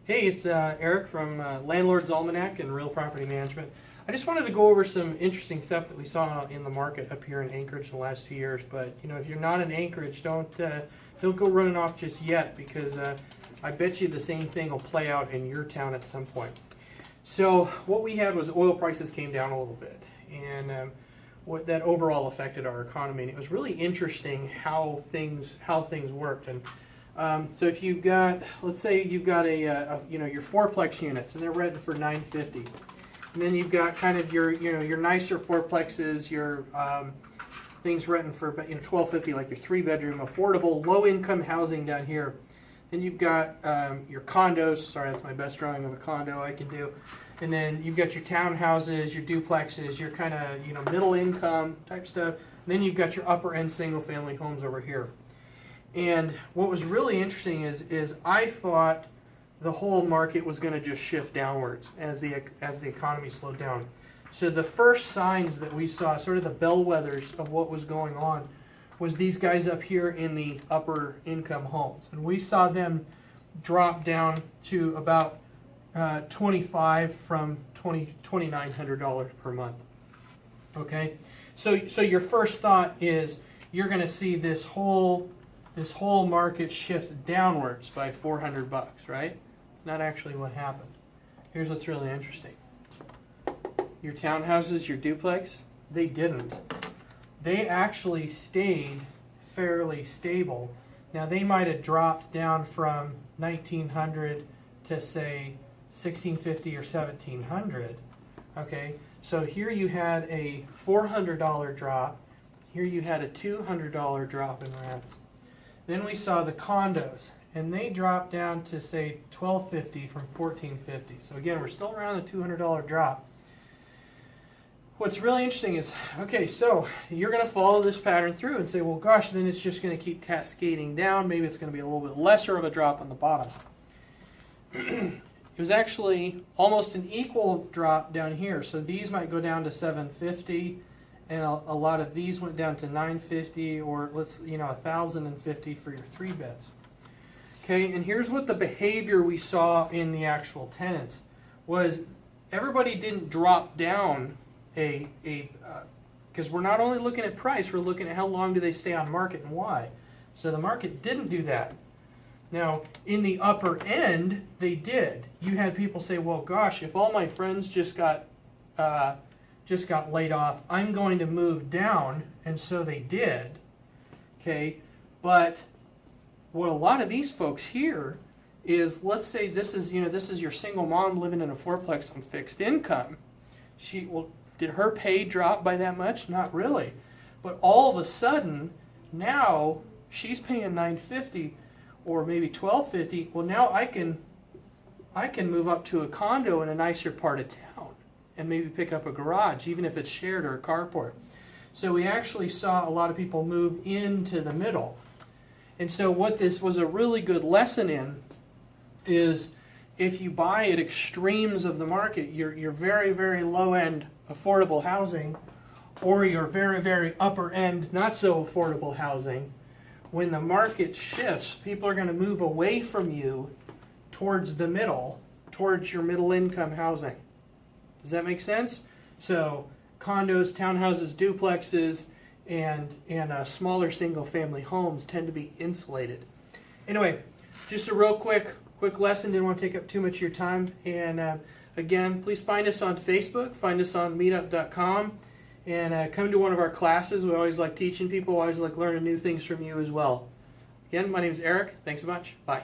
Hey, it's Eric from Landlord's Almanac and Real Property Management. I just wanted to go over some interesting stuff that we saw in the market up here in Anchorage in the last 2 years. But if you're not in Anchorage, don't go running off just yet, because I bet you the same thing will play out in your town at some point. So what we had was oil prices came down a little bit, and what that overall affected our economy. And it was really interesting how things worked. And so if you've got, let's say you've got your fourplex units, and they're rented for $950, and then you've got kind of your nicer fourplexes, your things renting for $1250, like your 3-bedroom affordable low income housing down here. Then you've got your condos. Sorry, that's my best drawing of a condo I can do. And then you've got your townhouses, your duplexes, your kind of middle income type stuff. And then you've got your upper end single family homes over here. And what was really interesting is I thought the whole market was going to just shift downwards as the economy slowed down. So the first signs that we saw, sort of the bellwethers of what was going on, was these guys up here in the upper income homes. And we saw them drop down to about $2,500 from $2,900 per month. Okay, so your first thought is you're going to see this whole market shift downwards by $400, right? It's not actually what happened. Here's what's really interesting. Your townhouses, your duplex, they didn't. They actually stayed fairly stable. Now they might have dropped down from 1900 to say 1650 or 1700. Okay, so here you had a $400 drop. Here you had a $200 drop in rents. Then we saw the condos, and they dropped down to say $1,250 from $1,450. So again, we're still around the $200 drop. What's really interesting is, okay, so you're going to follow this pattern through and say, well, gosh, then it's just going to keep cascading down. Maybe it's going to be a little bit lesser of a drop on the bottom. It was actually almost an equal drop down here. So these might go down to $750, and a lot of these went down to $950, or $1,050 for your 3 beds. Okay, and here's what the behavior we saw in the actual tenants was. Everybody didn't drop down because we're not only looking at price, we're looking at how long do they stay on market and why. So the market didn't do that. Now, in the upper end, they did. You had people say, well, gosh, if all my friends just got laid off, I'm going to move down, and so they did. Okay, but what a lot of these folks here is, let's say this is your single mom living in a fourplex on fixed income. Did her pay drop by that much? Not really. But all of a sudden, now she's paying $950 or maybe $1,250. Well, now I can move up to a condo in a nicer part of town and maybe pick up a garage, even if it's shared or a carport. So we actually saw a lot of people move into the middle. And so what this was a really good lesson in is, if you buy at extremes of the market, your very, very low-end affordable housing, or your very, very upper-end not so affordable housing, when the market shifts, people are going to move away from you towards the middle, towards your middle-income housing. Does that make sense? So condos, townhouses, duplexes, and smaller single-family homes tend to be insulated. Anyway, just a real quick lesson. Didn't want to take up too much of your time. And again, please find us on Facebook, find us on meetup.com, and come to one of our classes. We always like teaching people. We always like learning new things from you as well. Again, my name is Eric. Thanks so much. Bye.